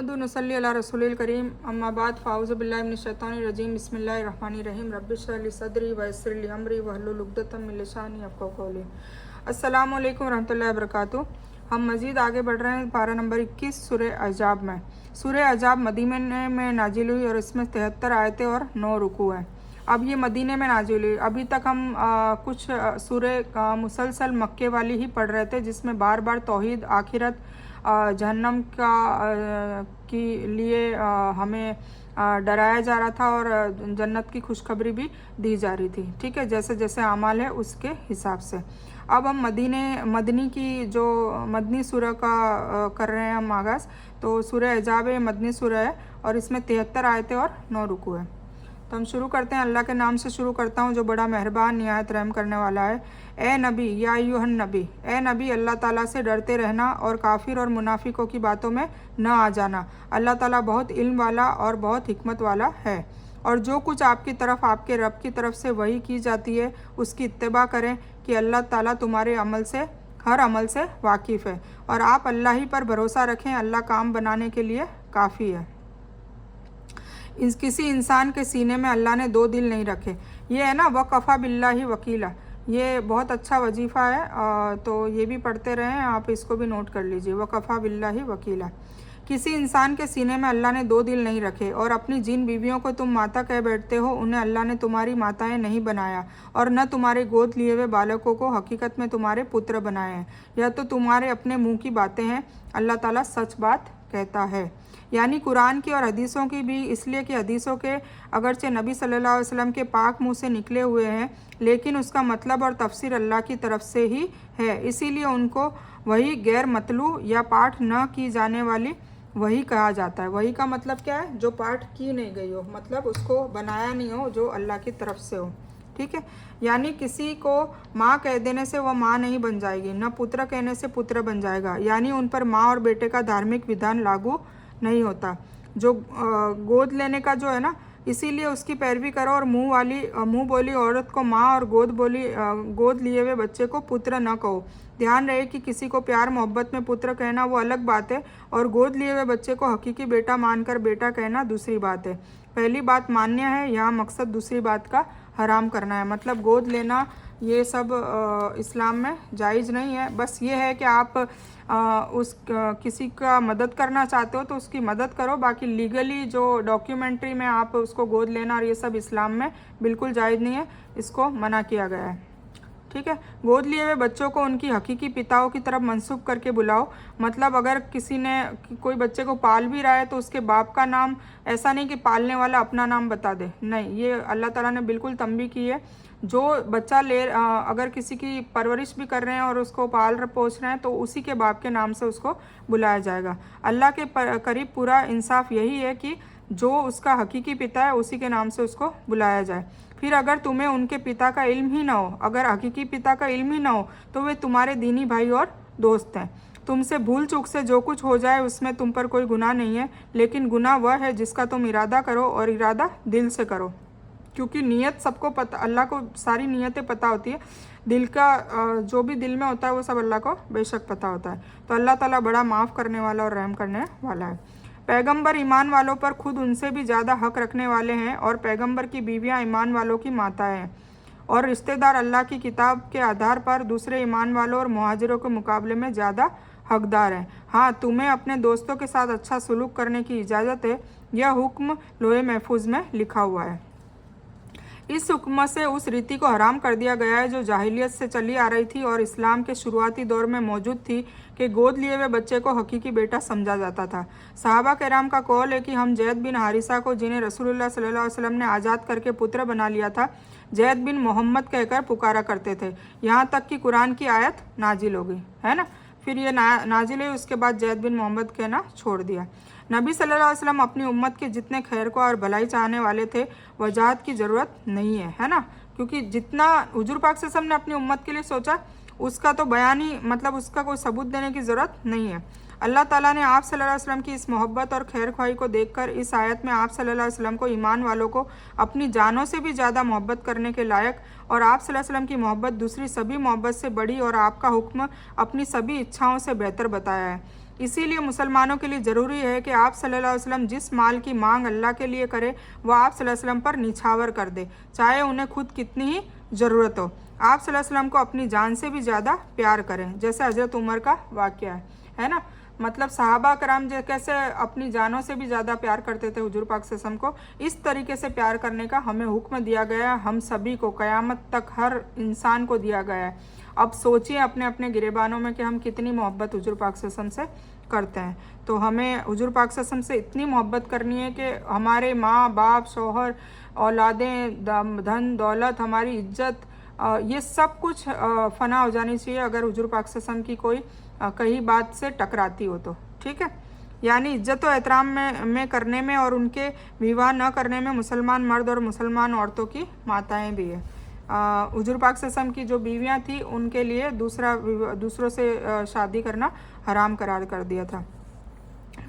नसल्ली अला रसूलिल करीम अम्मा बाद फ़ाउज़ु बिल्लाहि मिनश शैतानिर रजीम बिस्मिल्लाहिर रहमानिर रहीम रब्बि इश्रह ली सदरी व यस्सिर ली अमरी वहलुल उक़दतम मिन लिसानी यफ़क़हू क़ौली। अस्सलामु अलैकुम व रहमतुल्लाहि व बरकातुहू। हम मज़ीद आगे बढ़ रहे हैं पारा नंबर 21 सूरह अहज़ाब में। सूरह अहज़ाब मदीने में नाजिल हुई और इसमें 73 आयतें और 9 रुकू हैं। अब ये मदीने में नाजिल हुई। अभी तक हम कुछ सूरह मुसलसल मक्के वाली ही पढ़ रहे थे, जिसमें बार बार तौहीद, आखिरत, जहन्नम के लिए हमें डराया जा रहा था और जन्नत की खुशखबरी भी दी जा रही थी। ठीक है, जैसे जैसे अमाल है उसके हिसाब से। अब हम मदनी की जो मदनी सूरह का कर रहे हैं हम आगाज़। तो सूरह अहज़ाब मदनी सूरह है और इसमें 73 आयतें और 9 रुकू है। तो हम शुरू करते हैं। अल्लाह के नाम से शुरू करता हूँ जो बड़ा मेहरबान निहायत रहम करने वाला है। ए नबी या अय्युहन नबी, ए नबी अल्लाह ताला से डरते रहना और काफिर और मुनाफिकों की बातों में न आ जाना। अल्लाह ताला बहुत इल्म वाला और बहुत हिकमत वाला है। और जो कुछ आपकी तरफ आपके रब की तरफ से वही की जाती है उसकी इत्तिबा करें कि अल्लाह ताला तुम्हारे हर अमल से वाकिफ़ है और आप अल्लाह ही पर भरोसा रखें। अल्लाह काम बनाने के लिए काफ़ी है। किसी इंसान के सीने में अल्लाह ने 2 दिल नहीं रखे। ये है ना वक़फ़ा बिल्लाहि वकीला, ये बहुत अच्छा वजीफ़ा है। तो ये भी पढ़ते रहें, आप इसको भी नोट कर लीजिए। वक़फ़ा बिल्लाहि वकीला। किसी इंसान के सीने में अल्लाह ने 2 दिल नहीं रखे और अपनी जिन बीवियों को तुम माता कह बैठते हो उन्हें अल्लाह ने तुम्हारी माताएं नहीं बनाया और न तुम्हारे गोद लिए हुए बालकों को हकीकत में तुम्हारे पुत्र बनाए हैं। यह तो तुम्हारे अपने मुँह की बातें हैं, अल्लाह ताला सच बात कहता है। यानी कुरान की और हदीसों की भी, इसलिए कि हदीसों के अगरचे नबी सल्लल्लाहु अलैहि वसल्लम के पाक मुंह से निकले हुए हैं, लेकिन उसका मतलब और तफसीर अल्लाह की तरफ से ही है। इसीलिए उनको वही गैर मतलू या पाठ न की जाने वाली वही कहा जाता है। वही का मतलब क्या है? जो पाठ की नहीं गई हो, मतलब उसको बनाया नहीं हो, जो अल्लाह की तरफ से हो। ठीक है, यानी किसी को माँ कह देने से वह माँ नहीं बन जाएगी, न पुत्र कहने से पुत्र बन जाएगा। यानी उन पर माँ और बेटे का धार्मिक विधान लागू नहीं होता। जो गोद लेने का जो है ना, इसीलिए उसकी पैरवी करो और मुंह बोली औरत को माँ और गोद लिए हुए बच्चे को पुत्र न कहो। ध्यान रहे कि किसी को प्यार मोहब्बत में पुत्र कहना वो अलग बात है और गोद लिए हुए बच्चे को हकीकी बेटा मानकर बेटा कहना दूसरी बात है। पहली बात मान्य है, यहाँ मकसद दूसरी बात का हराम करना है। मतलब गोद लेना ये सब इस्लाम में जायज़ नहीं है। बस ये है कि आप किसी का मदद करना चाहते हो तो उसकी मदद करो, बाकी लीगली जो डॉक्यूमेंट्री में आप उसको गोद लेना और ये सब इस्लाम में बिल्कुल जायज़ नहीं है, इसको मना किया गया है। ठीक है, गोद लिए हुए बच्चों को उनकी हकीकी पिताओं की तरफ मंसूब करके बुलाओ। मतलब अगर कोई बच्चे को पाल भी रहा है तो उसके बाप का नाम, ऐसा नहीं कि पालने वाला अपना नाम बता दे, नहीं, ये अल्लाह ताला ने बिल्कुल तंबीह की है। जो बच्चा अगर किसी की परवरिश भी कर रहे हैं और उसको पाल पोस रहे हैं तो उसी के बाप के नाम से उसको बुलाया जाएगा। अल्लाह के करीब पूरा इंसाफ यही है कि जो उसका हकीकी पिता है उसी के नाम से उसको बुलाया जाए। फिर अगर तुम्हें उनके पिता का इल्म ही ना हो, अगर हकीकी पिता का इल्म ही ना हो, तो वे तुम्हारे दीनी भाई और दोस्त हैं। तुमसे भूल चूक से जो कुछ हो जाए उसमें तुम पर कोई गुनाह नहीं है, लेकिन गुनाह वह है जिसका तुम इरादा करो और इरादा दिल से करो, क्योंकि नीयत सबको पता, अल्लाह को सारी नीयतें पता होती है। दिल का जो भी दिल में होता है वो सब अल्लाह को बेशक पता होता है। तो अल्लाह ताला बड़ा माफ़ करने वाला और रहम करने वाला है। पैगंबर ईमान वालों पर खुद उनसे भी ज़्यादा हक रखने वाले हैं और पैगंबर की बीवियां ईमान वालों की माताएं हैं और रिश्तेदार अल्लाह की किताब के आधार पर दूसरे ईमान वालों और मुहाजिरों के मुकाबले में ज़्यादा हकदार हैं। हाँ, तुम्हें अपने दोस्तों के साथ अच्छा सलूक करने की इजाज़त है। यह हुक्म लोहे महफूज में लिखा हुआ है। इस हुक्म से उस रीति को हराम कर दिया गया है जो जाहिलियत से चली आ रही थी और इस्लाम के शुरुआती दौर में मौजूद थी, कि गोद लिए हुए बच्चे को हकीकी बेटा समझा जाता था। सहाबा किराम का कौल है कि हम जैद बिन हारिसा को, जिन्हें रसूलुल्लाह सल्लल्लाहु अलैहि वसल्लम ने आज़ाद करके पुत्र बना लिया था, जैद बिन मोहम्मद कहकर पुकारा करते थे, यहाँ तक कि कुरान की आयत नाजिल हो गई है ना। फिर ये नाजिल हुई, उसके बाद जैद बिन मोहम्मद कहना छोड़ दिया। नबी सल्लल्लाहु अलैहि वसल्लम अपनी उम्मत के जितने खैर को और भलाई चाहने वाले थे, वजाहत की ज़रूरत नहीं है ना, क्योंकि जितना हुजूर पाक सल्लल्लाहु अलैहि वसल्लम ने अपनी उम्मत के लिए सोचा उसका तो बयान ही, मतलब उसका कोई सबूत देने की ज़रूरत नहीं है। अल्लाह ताला ने आप सल्लल्लाहु अलैहि वसल्लम की इस मोहब्बत और खैर ख्वाही को देखकर इस आयत में आप सल्लल्लाहु अलैहि वसल्लम को ईमान वालों को अपनी जानों से भी ज़्यादा मोहब्बत करने के लायक और आप सल्लल्लाहु अलैहि वसल्लम की मोहब्बत दूसरी सभी मोहब्बत से बड़ी और आपका हुक्म अपनी सभी इच्छाओं से बेहतर बताया है। इसीलिए मुसलमानों के लिए ज़रूरी है कि आप सल्लल्लाहु अलैहि वसल्लम जिस माल की मांग अल्लाह के लिए करे वह आप सल्लल्लाहु अलैहि वसल्लम पर निछावर कर दे, चाहे उन्हें खुद कितनी ही ज़रूरत हो। आप सल्लल्लाहु अलैहि वसल्लम को अपनी जान से भी ज़्यादा प्यार करें, जैसे हज़रत उमर का वाक़या है ना। मतलब सहाबा कराम जो कैसे अपनी जानों से भी ज़्यादा प्यार करते थे हुजूर पाक सल्लल्लाहु अलैहि वसल्लम को, इस तरीके से प्यार करने का हमें हुक्म दिया गया है, हम सभी को, क़यामत तक हर इंसान को दिया गया है। अब सोचिए अपने अपने गिरेबानों में कि हम कितनी मोहब्बत हुजूर पाक सल्लल्लाहु अलैहि वसल्लम से करते हैं। तो हमें हुजूर पाक सल्लल्लाहु अलैहि वसल्लम से इतनी मोहब्बत करनी है कि हमारे माँ बाप, शौहर, औलादें, धन दौलत, हमारी इज्जत, ये सब कुछ फ़ना हो जानी चाहिए अगर हुजूर पाक सल्लल्लाहु अलैहि वसल्लम की कोई कहीं बात से टकराती हो तो, ठीक है। यानी इज्जत और एहतराम में करने में और उनके विवाह न करने में मुसलमान मर्द और मुसलमान औरतों की माताएं भी है। हुजूर पाक सल्लल्लाहु अलैहि वसल्लम की जो बीवियां थी उनके लिए दूसरों से शादी करना हराम करार कर दिया था,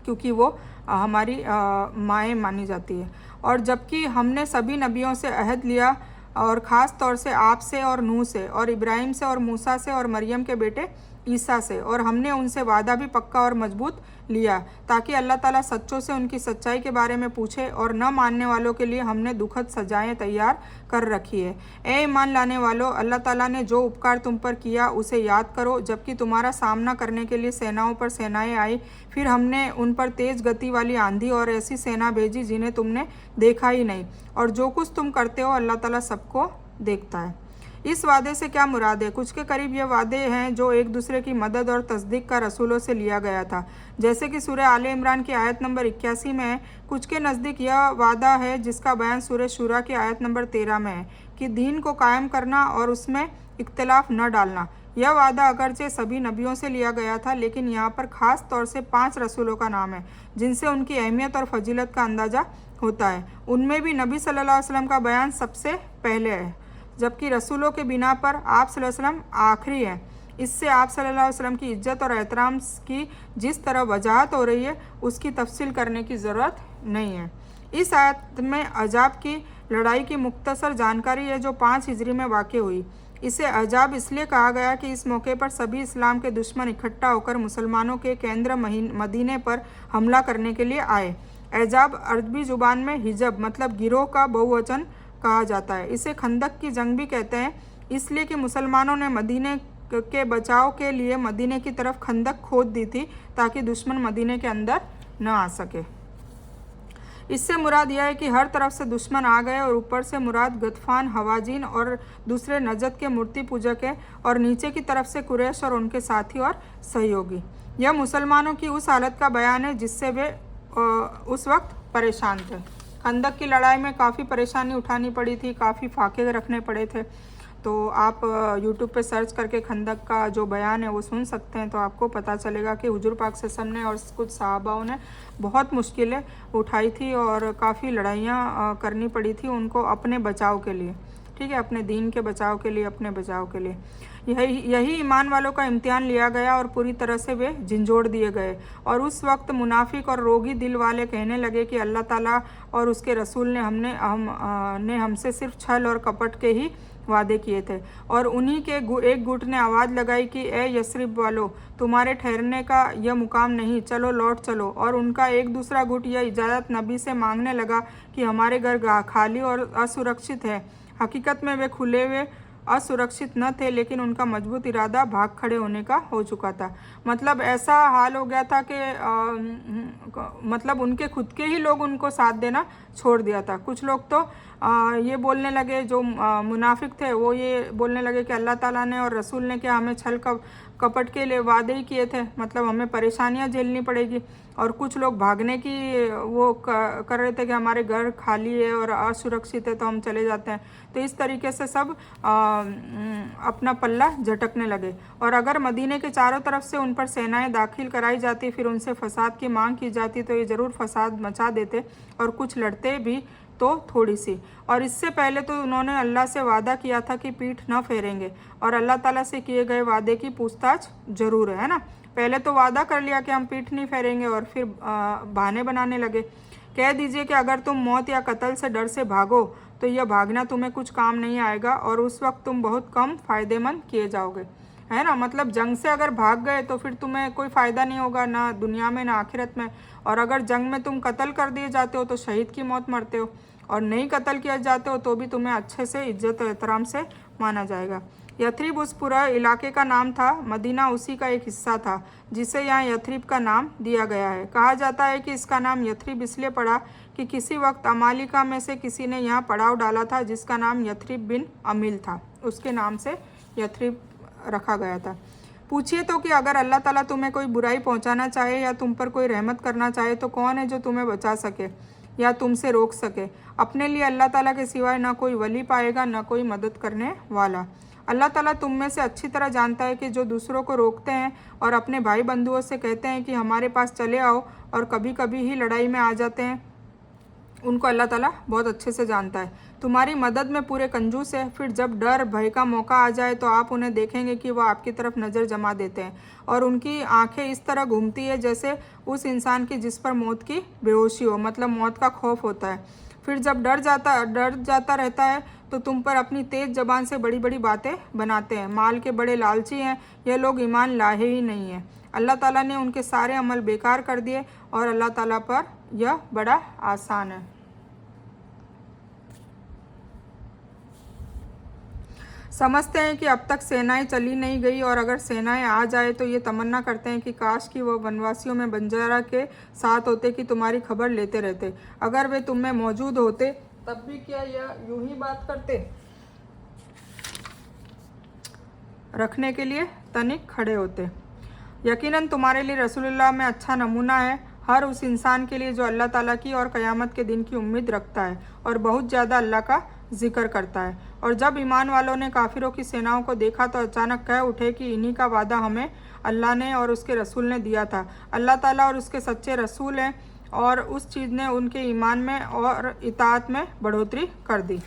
क्योंकि वो हमारी माएँ मानी जाती है। और जबकि हमने सभी नबियों से अहद लिया, और ख़ास तौर से आपसे और नूह से और इब्राहिम से और मूसा से और मरियम के बेटे ईसा से, और हमने उनसे वादा भी पक्का और मजबूत लिया ताकि अल्लाह ताला सच्चों से उनकी सच्चाई के बारे में पूछे, और न मानने वालों के लिए हमने दुखद सजाएं तैयार कर रखी है। ए ईमान लाने वालों, अल्लाह ताला ने जो उपकार तुम पर किया उसे याद करो, जबकि तुम्हारा सामना करने के लिए सेनाओं पर सेनाएं आई, फिर हमने उन पर तेज़ गति वाली आंधी और ऐसी सेना भेजी जिन्हें तुमने देखा ही नहीं, और जो कुछ तुम करते हो अल्लाह ताला सबको देखता है। इस वादे से क्या मुराद है? कुछ के करीब ये वादे हैं जो एक दूसरे की मदद और तस्दीक का रसूलों से लिया गया था, जैसे कि सूरह आले इमरान की आयत नंबर 81 में है। कुछ के नज़दीक यह वादा है जिसका बयान सूरह शूरा की आयत नंबर 13 में है कि दीन को कायम करना और उसमें इख्तिलाफ न डालना। यह वादा अगरचे सभी नबियों से लिया गया था, लेकिन यहाँ पर ख़ास तौर से 5 रसूलों का नाम है जिनसे उनकी अहमियत और फजीलत का अंदाज़ा होता है। उनमें भी नबी सल्लल्लाहु अलैहि वसल्लम का बयान सबसे पहले है, जबकि रसूलों के बिना पर आप सल्लल्लाहु अलैहि वसल्लम आखिरी हैं। इससे आप सल्लल्लाहु अलैहि वसल्लम की इज्जत और एहतराम की जिस तरह वजाहत हो रही है उसकी तफसील करने की ज़रूरत नहीं है। इस आयत में अजाब की लड़ाई की मुख्तसर जानकारी है जो 5 हिजरी में वाक़ हुई। इसे अजाब इसलिए कहा गया कि इस मौके पर सभी इस्लाम के दुश्मन इकट्ठा होकर मुसलमानों के केंद्र मदीने पर हमला करने के लिए आए। एजाब अरबी ज़ुबान में हिजब मतलब गिरोह का बहुवचन कहा जाता है। इसे खंदक की जंग भी कहते हैं, इसलिए कि मुसलमानों ने मदीने के बचाव के लिए मदीने की तरफ खंदक खोद दी थी ताकि दुश्मन मदीने के अंदर न आ सके। इससे मुराद यह है कि हर तरफ से दुश्मन आ गए, और ऊपर से मुराद गतफान, हवाजीन और दूसरे नजद के मूर्ति पूजक है, और नीचे की तरफ से कुरैश और उनके साथी और सहयोगी। यह मुसलमानों की उस हालत का बयान है जिससे वे उस वक्त परेशान थे। खंदक की लड़ाई में काफ़ी परेशानी उठानी पड़ी थी, काफ़ी फाके रखने पड़े थे। तो आप यूट्यूब पे सर्च करके खंदक का जो बयान है वो सुन सकते हैं, तो आपको पता चलेगा कि हुजूर पाक सल्लल्लाहु अलैहि वसल्लम ने और कुछ सहाबाओं ने बहुत मुश्किलें उठाई थी और काफ़ी लड़ाइयाँ करनी पड़ी थी उनको अपने बचाव के लिए, ठीक है, अपने दीन के बचाव के लिए, अपने बचाव के लिए। यही ईमान वालों का इम्तिहान लिया गया और पूरी तरह से वे झंझोड़ दिए गए। और उस वक्त मुनाफिक और रोगी दिल वाले कहने लगे कि अल्लाह ताला और उसके रसूल ने हमसे सिर्फ छल और कपट के ही वादे किए थे। और उन्हीं के एक गुट ने आवाज़ लगाई कि ए यस्रिब वालों, तुम्हारे ठहरने का यह मुकाम नहीं, चलो लौट चलो। और उनका एक दूसरा गुट यह इजाज़त नबी से मांगने लगा कि हमारे घर खाली और असुरक्षित है। हकीकत में वे खुले हुए असुरक्षित न थे, लेकिन उनका मजबूत इरादा भाग खड़े होने का हो चुका था। मतलब ऐसा हाल हो गया था कि मतलब उनके खुद के ही लोग उनको साथ देना छोड़ दिया था। कुछ लोग तो ये बोलने लगे, जो मुनाफिक थे वो ये बोलने लगे कि अल्लाह ताला ने और रसूल ने क्या हमें छल कपट के लिए वादे ही किए थे, मतलब हमें परेशानियां झेलनी पड़ेगी। और कुछ लोग भागने की वो कर रहे थे कि हमारे घर खाली है और असुरक्षित है तो हम चले जाते हैं। तो इस तरीके से सब अपना पल्ला झटकने लगे। और अगर मदीने के चारों तरफ से उन पर सेनाएं दाखिल कराई जाती, फिर उनसे फसाद की मांग की जाती, तो ये ज़रूर फसाद मचा देते और कुछ लड़ते भी तो थोड़ी सी। और इससे पहले तो उन्होंने अल्लाह से वादा किया था कि पीठ न फेरेंगे, और अल्लाह ताला से किए गए वादे की पूछताछ जरूर है ना। पहले तो वादा कर लिया कि हम पीठ नहीं फेरेंगे और फिर बहाने बनाने लगे। कह दीजिए कि अगर तुम मौत या कत्ल से डर से भागो तो यह भागना तुम्हें कुछ काम नहीं आएगा और उस वक्त तुम बहुत कम फ़ायदेमंद किए जाओगे। है ना। मतलब जंग से अगर भाग गए तो फिर तुम्हें कोई फ़ायदा नहीं होगा, ना दुनिया में ना आखिरत में। और अगर जंग में तुम कत्ल कर दिए जाते हो तो शहीद की मौत मरते हो, और नहीं कत्ल किया जाते हो तो भी तुम्हें अच्छे से इज्जत और एहतराम से माना जाएगा। यथरिब उस पूरा इलाके का नाम था, मदीना उसी का एक हिस्सा था जिसे यहाँ यथरिब का नाम दिया गया है। कहा जाता है कि इसका नाम यथरिब इसलिए पड़ा कि किसी वक्त अमालिका में से किसी ने यहाँ पड़ाव डाला था जिसका नाम यथरिब बिन अमील था, उसके नाम से यथरिब रखा गया था। पूछिए तो कि अगर अल्लाह ताला तुम्हें कोई बुराई पहुँचाना चाहे या तुम पर कोई रहमत करना चाहे तो कौन है जो तुम्हें बचा सके या तुमसे रोक सके। अपने लिए अल्लाह ताला के सिवाय ना कोई वली पाएगा ना कोई मदद करने वाला। अल्लाह ताला तुम में से अच्छी तरह जानता है कि जो दूसरों को रोकते हैं और अपने भाई बंधुओं से कहते हैं कि हमारे पास चले आओ और कभी कभी ही लड़ाई में आ जाते हैं, उनको अल्लाह ताला बहुत अच्छे से जानता है। तुम्हारी मदद में पूरे कंजूस है। फिर जब डर भय का मौका आ जाए तो आप उन्हें देखेंगे कि वह आपकी तरफ नज़र जमा देते हैं और उनकी आंखें इस तरह घूमती है जैसे उस इंसान की जिस पर मौत की बेहोशी हो, मतलब मौत का खौफ होता है। फिर जब डर जाता रहता है तो तुम पर अपनी तेज़ जबान से बड़ी बड़ी बातें बनाते हैं। माल के बड़े लालची हैं, यह लोग ईमान लाए ही नहीं हैं। अल्लाह ताला ने उनके सारे अमल बेकार कर दिए और अल्लाह ताला पर यह बड़ा आसान है। समझते हैं कि अब तक सेनाएं चली नहीं गई और अगर सेनाएं आ जाए तो ये तमन्ना करते हैं कि काश कि वह वनवासियों में बंजारा के साथ होते कि तुम्हारी खबर लेते रहते। अगर वे तुम में मौजूद होते तब भी क्या यह यूं ही बात करते। रखने के लिए तनिक खड़े होते। यकीनन तुम्हारे लिए रसूलुल्लाह में अच्छा नमूना है, हर उस इंसान के लिए जो अल्लाह ताला की और क़यामत के दिन की उम्मीद रखता है और बहुत ज़्यादा अल्लाह का जिक्र करता है। और जब ईमान वालों ने काफिरों की सेनाओं को देखा तो अचानक कह उठे कि इन्हीं का वादा हमें अल्लाह ने और उसके रसूल ने दिया था। अल्लाह ताला और उसके सच्चे रसूल हैं और उस चीज़ ने उनके ईमान में और इताअत में बढ़ोतरी कर दी।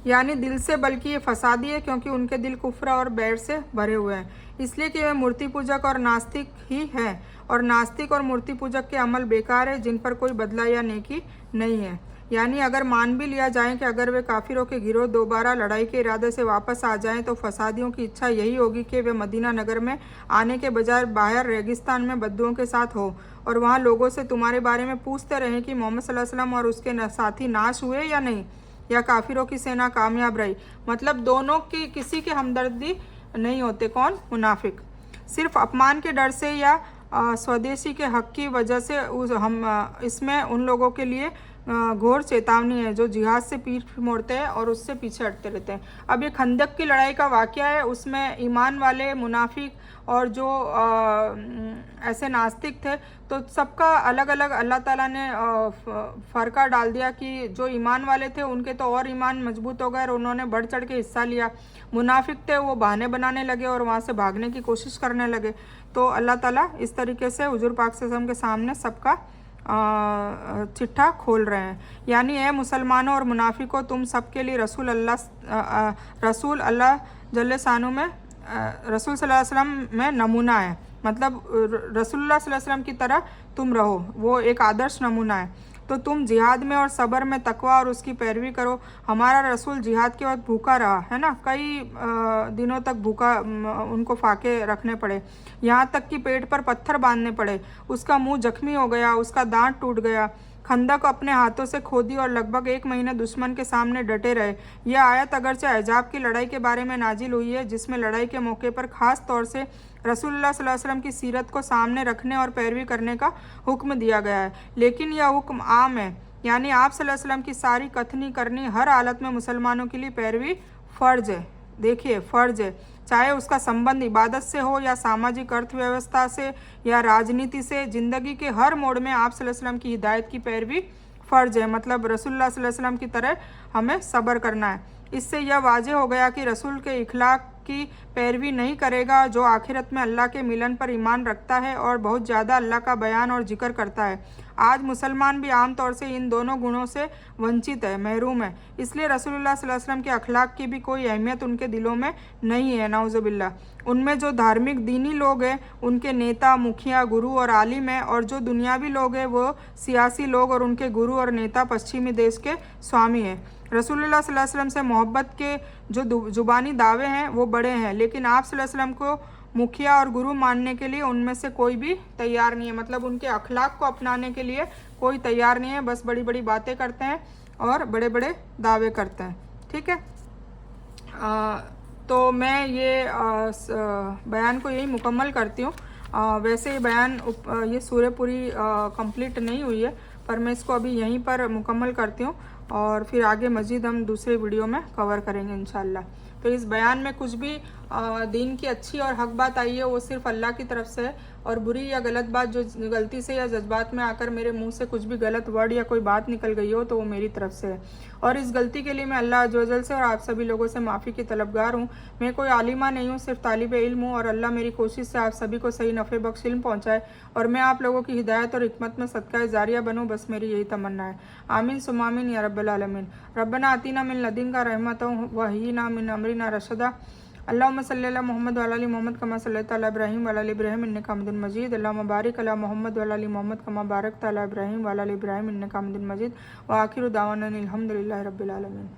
यानी दिल से, बल्कि ये फसादी है क्योंकि उनके दिल कुफ्र और बैर से भरे हुए हैं, इसलिए कि वे मूर्ति पूजक और नास्तिक ही हैं। और नास्तिक और मूर्ति पूजक के अमल बेकार है जिन पर कोई बदला या नेकी नहीं है। यानी अगर मान भी लिया जाए कि अगर वे काफिरों के गिरोह दोबारा लड़ाई के इरादे से वापस आ जाएं तो फसादियों की इच्छा यही होगी कि वे मदीना नगर में आने के बजाय बाहर रेगिस्तान में बद्दुओं के साथ हो और वहाँ लोगों से तुम्हारे बारे में पूछते रहें कि मोहम्मद सल्लल्लाहु अलैहि वसल्लम और उसके साथी नाश हुए या नहीं, या काफिरों की सेना कामयाब रही। मतलब दोनों की किसी के हमदर्दी नहीं होते। कौन? मुनाफिक। सिर्फ अपमान के डर से या स्वदेशी के हक की वजह से इसमें उन लोगों के लिए घोर चेतावनी है जो जिहाद से पीठ मोड़ते हैं और उससे पीछे हटते रहते हैं। अब ये खंदक की लड़ाई का वाक़या है, उसमें ईमान वाले, मुनाफिक और जो ऐसे नास्तिक थे तो सबका अलग अलग अल्लाह ताला ने फ़र्का डाल दिया कि जो ईमान वाले थे उनके तो और ईमान मजबूत हो गए और उन्होंने बढ़ चढ़ के हिस्सा लिया। मुनाफिक थे वो बहाने बनाने लगे और वहाँ से भागने की कोशिश करने लगे। तो अल्लाह ताला इस तरीके से हुजूर पाक सल्लल्लाहु अलैहि वसल्लम के सामने सबका चिट्ठा खोल रहे हैं। यानी ए मुसलमानों और मुनाफिकों, तुम सबके लिए रसूल अल्लाह जल्ले शानु में रसूल सल्लल्लाहु अलैहि वसल्लम में नमूना है। मतलब रसूलुल्लाह सल्लल्लाहु अलैहि वसल्लम की तरह तुम रहो, वो एक आदर्श नमूना है। तो तुम जिहाद में और सब्र में तकवा और उसकी पैरवी करो। हमारा रसूल जिहाद के वक्त भूखा रहा है ना, कई दिनों तक भूखा, उनको फाके रखने पड़े, यहाँ तक कि पेट पर पत्थर बांधने पड़े, उसका मुंह जख्मी हो गया, उसका दांत टूट गया। खंदक अपने हाथों से खोदी और लगभग 1 महीने दुश्मन के सामने डटे रहे। यह आयत अगरचे अहज़ाब की लड़ाई के बारे में नाजिल हुई है जिसमें लड़ाई के मौके पर ख़ास तौर से रसूलुल्लाह सल्लल्लाहु अलैहि वसल्लम की सीरत को सामने रखने और पैरवी करने का हुक्म दिया गया है। लेकिन यह हुक्म आम है, यानी आप सल्लल्लाहु अलैहि वसल्लम की सारी कथनी करनी हर हालत में मुसलमानों के लिए पैरवी फ़र्ज है। देखिए, फ़र्ज है, चाहे उसका संबंध इबादत से हो या सामाजिक अर्थव्यवस्था से या राजनीति से। ज़िंदगी के हर मोड़ में आप सल्लल्लाहु अलैहि वसल्लम की हिदायत की पैरवी फ़र्ज है। मतलब रसूलुल्लाह सल्लल्लाहु अलैहि वसल्लम की तरह हमें सब्र करना है। इससे यह वाज़ेह हो गया कि रसूल के इखलाक की पैरवी नहीं करेगा जो आखिरत में अल्लाह के मिलन पर ईमान रखता है और बहुत ज़्यादा अल्लाह का बयान और जिक्र करता है। आज मुसलमान भी आम तौर से इन दोनों गुणों से वंचित है, महरूम है। इसलिए रसूलुल्लाह सल्लल्लाहु अलैहि वसल्लम के अखलाक की भी कोई अहमियत उनके दिलों में नहीं है, नाउज़ुबिल्लाह। उनमें जो धार्मिक दीनी लोग हैं उनके नेता, मुखिया, गुरु और आलिम हैं, और जो दुनियावी लोग हैं वो सियासी लोग और उनके गुरु और नेता पश्चिमी देश के स्वामी हैं। रसूलुल्लाह सल्लल्लाहु अलैहि वसल्लम से मोहब्बत के जो जुबानी दावे हैं वो बड़े हैं, लेकिन आप सल्लल्लाहु अलैहि वसल्लम को मुखिया और गुरु मानने के लिए उनमें से कोई भी तैयार नहीं है, मतलब उनके अखलाक को अपनाने के लिए कोई तैयार नहीं है, बस बड़ी बड़ी बातें करते हैं और बड़े बड़े दावे करते हैं। ठीक है, तो मैं ये बयान को यही मुकम्मल करती हूँ। वैसे ये बयान ये सूरह पूरी कंप्लीट नहीं हुई है, पर मैं इसको अभी यहीं पर मुकम्मल करती हूँ और फिर आगे मज़ीद हम दूसरे वीडियो में कवर करेंगे इंशाल्लाह। तो इस बयान में कुछ भी दीन की अच्छी और हक बात आई है वो सिर्फ अल्लाह की तरफ से है, और बुरी या गलत बात जो गलती से या जज्बात में आकर मेरे मुंह से कुछ भी गलत वर्ड या कोई बात निकल गई हो तो वो मेरी तरफ से है, और इस गलती के लिए मैं अल्लाह अज़्ज़वजल से और आप सभी लोगों से माफ़ी की तलबगार हूँ। मैं कोई आलिमा नहीं हूँ, सिर्फ तालिब इल्म हूँ, और अल्लाह मेरी कोशिश से आप सभी को सही नफ़े बख्श इल्म पहुँचाए और मैं आप लोगों की हिदायत और हिकमत में सदका जारिया बनूँ, बस मेरी यही तमन्ना है। आमीन सुम्मा आमीन या रब्बल आलमीन। रब्बना आतीना मिन लदुनका रहमतन व हय्यिना मिन अमरिना रशदा। अल्लाहुम्मा सल्ली अला मोहम्मद व अला आलि मोहम्मद कमा सल्लैता अला इब्राहीम व अला आलि इब्राहीम इन्नका हमीदुम मजीद। अल्लाहुम्मा बारिक अला मोहम्मद व अला आलि मोहम्मद कमा बारकता अला इब्राहीम व अला आलि इब्राहीम इन्नका हमीदुम मजीद। व आखिरु दावाना अनिल हम्दुलिल्लाहि रब्बिल आलमीन।